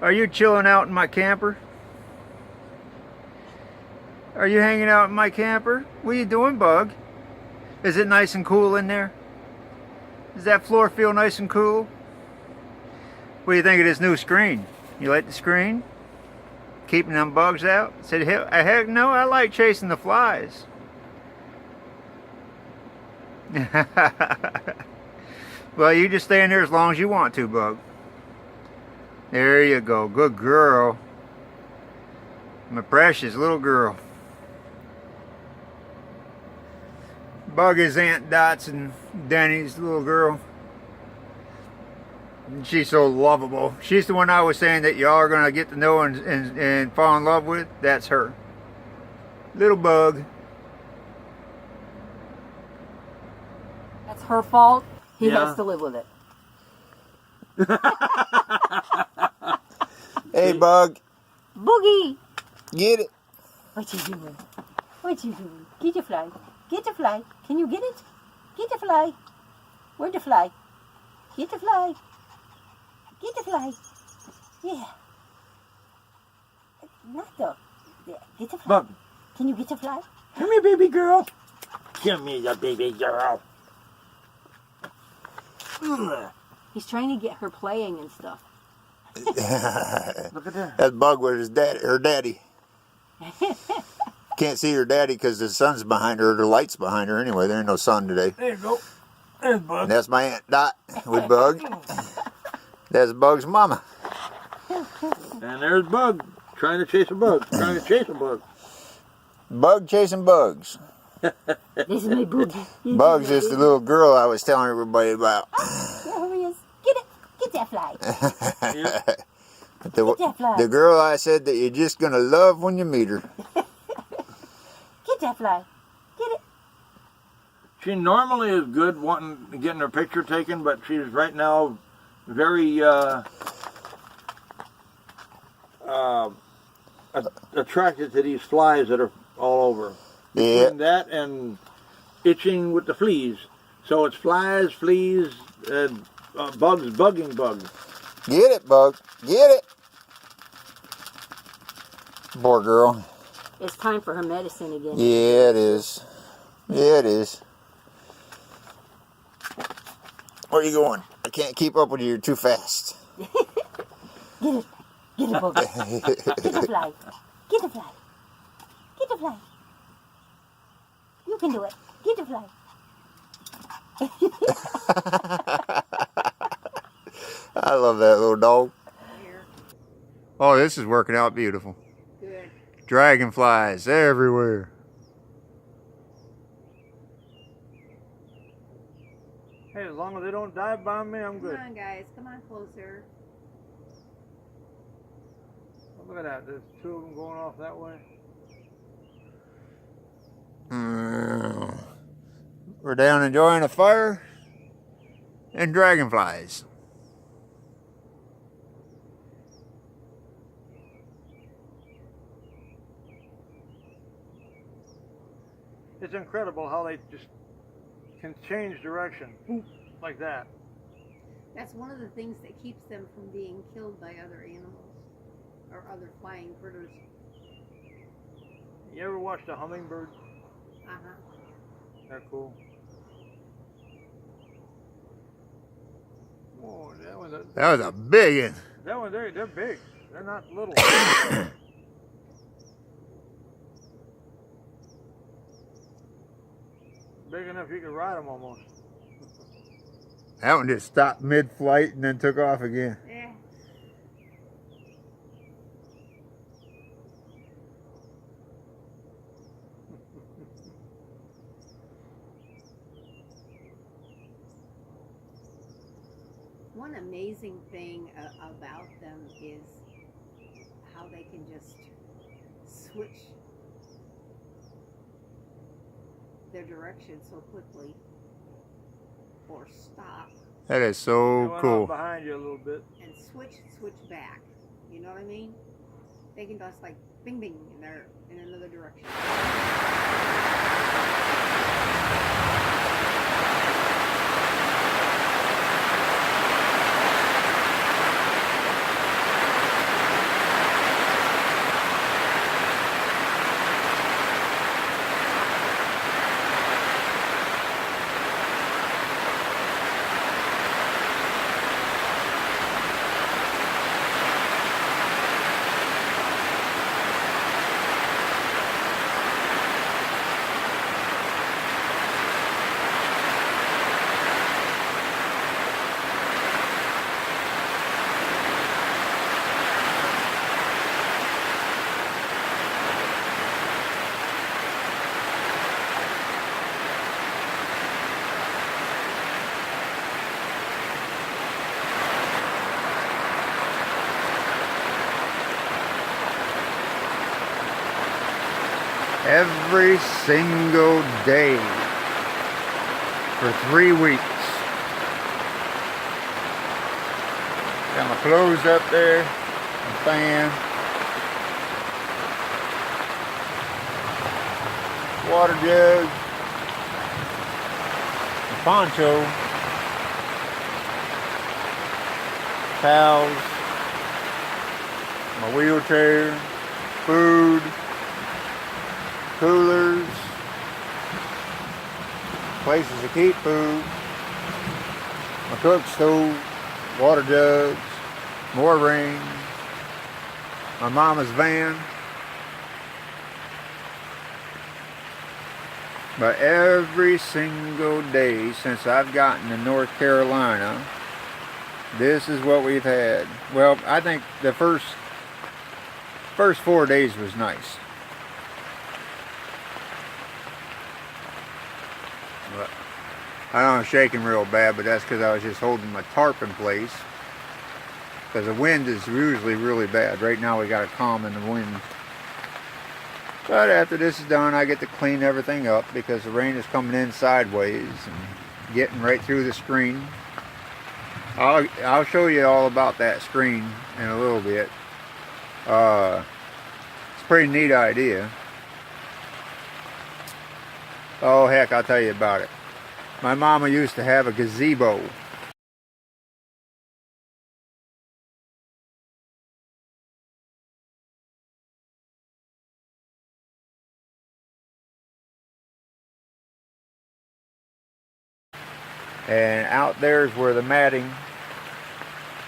Are you chilling out in my camper? Are you hanging out in my camper? What are you doing, Bug? Is it nice and cool in there? Does that floor feel nice and cool? What do you think of this new screen? You like the screen? Keeping them bugs out? Said, heck no, I like chasing the flies. Well, you just stay in there as long as you want to, Bug. There you go. Good girl. My precious little girl. Bug is Aunt Dot's and Danny's little girl. She's so lovable. She's the one I was saying that y'all are going to get to know and fall in love with. That's her. Little Bug. That's her fault. He has to live with it. Hey, Bug. Boogie. Get it. What you doing? What you doing? Get your fly. Get the fly. Can you get it? Get the fly. Where's the fly? Get the fly. Get the fly. Yeah. Not the. Yeah. Get the fly. Bug. Can you get the fly? Come here, baby girl. Come here, the baby girl. He's trying to get her playing and stuff. Look at that. That's Bug with his daddy, her daddy. Can't see her daddy because the sun's behind her, the light's behind her anyway. There ain't no sun today. There you go. There's Bug. And that's my Aunt Dot with Bug. That's Bug's mama. And there's Bug trying to chase a bug. Trying to chase a bug. Bug chasing bugs. This is my boogie. Bug's is the little girl I was telling everybody about. There he is. Get it. Get that fly. Yep. The girl I said that you're just going to love when you meet her. Get that fly. Get it. She normally is good wanting getting her picture taken, but she's right now very attracted to these flies that are all over. Yeah. Between that and itching with the fleas. So it's flies, fleas, bugs, bugging bugs. Get it, Bug. Get it. Poor girl. It's time for her medicine again. Yeah, it is. Yeah, it is. Where are you going? I can't keep up with you. You're too fast. Get it. Get it, Boogie. Get the fly. Get the fly. Get the fly. You can do it. Get the fly. I love that little dog. Oh, this is working out beautiful. Good. Dragonflies everywhere. Hey, as long as they don't dive bomb me, I'm good. Come on, guys. Come on closer. Look at that. There's two of them going off that way. We're down enjoying a fire and dragonflies. It's incredible how they just can change direction like that. That's one of the things that keeps them from being killed by other animals or other flying critters. You ever watched a hummingbird? Uh-huh. They're cool. Whoa, That was a big one. that one, they're big. They're not little. Big enough you could ride them almost. That one just stopped mid-flight and then took off again. Yeah. One amazing thing about them is how they can just switch their direction so quickly, or stop That is so cool. Behind you a little bit. and switch back. You know what I mean? They can just like bing bing and they're in another direction. every single day for 3 weeks. Got my clothes up there, my fan, water jug, my poncho, towels, my wheelchair, food, coolers, places to keep food, my cook stove, water jugs, more rings, my mama's van. But every single day since I've gotten to North Carolina, this is what we've had. Well, I think the first 4 days was nice. But I know I'm shaking real bad, but that's because I was just holding my tarp in place. Because the wind is usually really bad. Right now we got a calm in the wind. But after this is done, I get to clean everything up because the rain is coming in sideways and getting right through the screen. I'll show you all about that screen in a little bit. It's a pretty neat idea. Oh heck, I'll tell you about it. My mama used to have a gazebo. And out there is where the matting,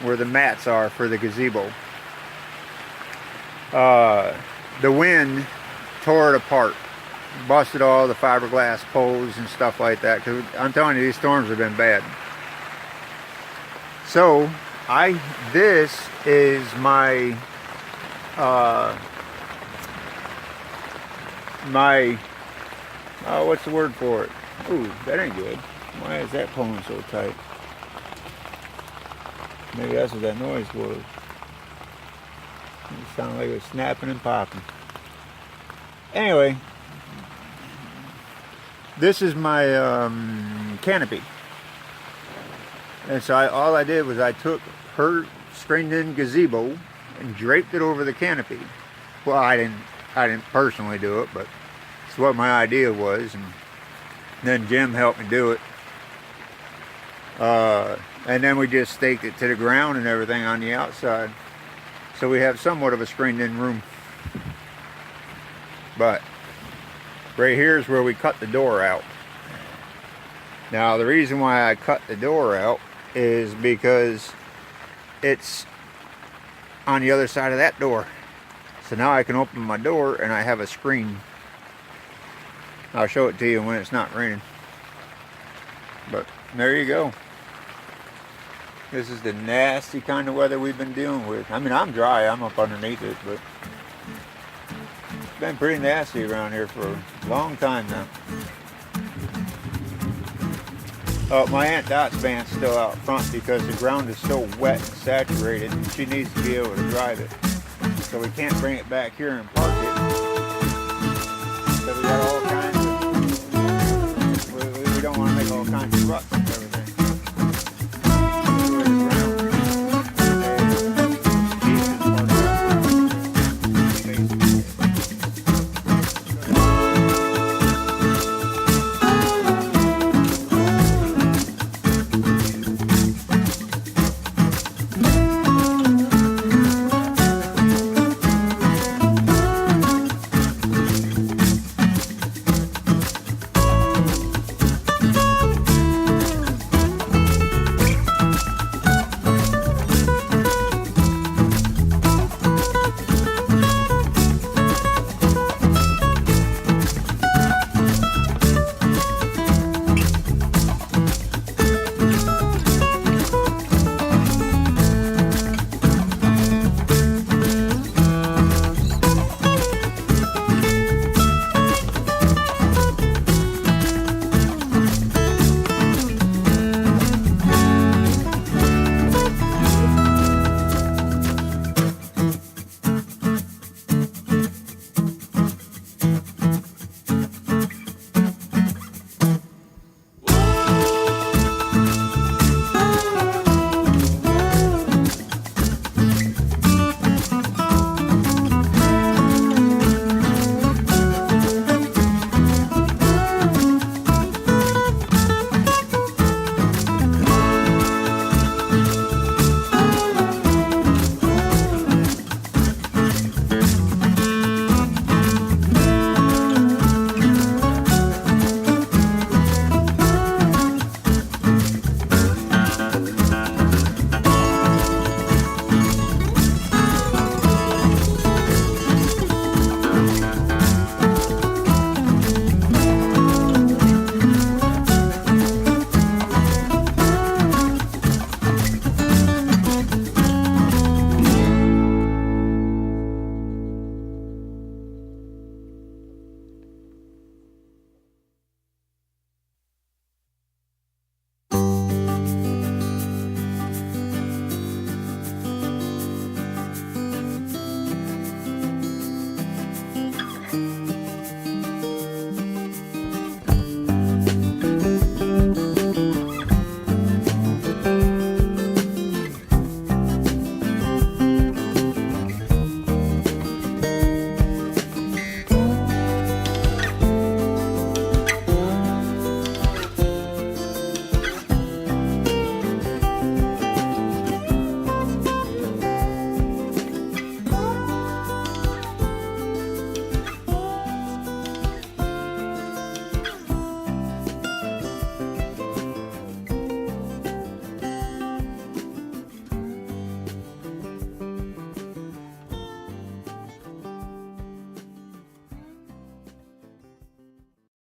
where the mats are for the gazebo. The wind tore it apart, busted all the fiberglass poles and stuff like that. Because I'm telling you, these storms have been bad. So this is my what's the word for it? Ooh, that ain't good. Why is that pulling so tight? Maybe that's what that noise was. It sounded like it was snapping and popping. Anyway, this is my canopy. And so all I did was I took her screened-in gazebo and draped it over the canopy. Well, I didn't personally do it, but it's what my idea was, and then Jim helped me do it. And then we just staked it to the ground and everything on the outside. So we have somewhat of a screened-in room. But right here is where we cut the door out. Now the reason why I cut the door out is because it's on the other side of that door. So now I can open my door and I have a screen. I'll show it to you when it's not raining. But there you go. This is the nasty kind of weather we've been dealing with. I mean, I'm dry, I'm up underneath it, but it's been pretty nasty around here for a long time now. Oh, my Aunt Dot's van's still out front because the ground is so wet and saturated and she needs to be able to drive it. So we can't bring it back here and park it because we got all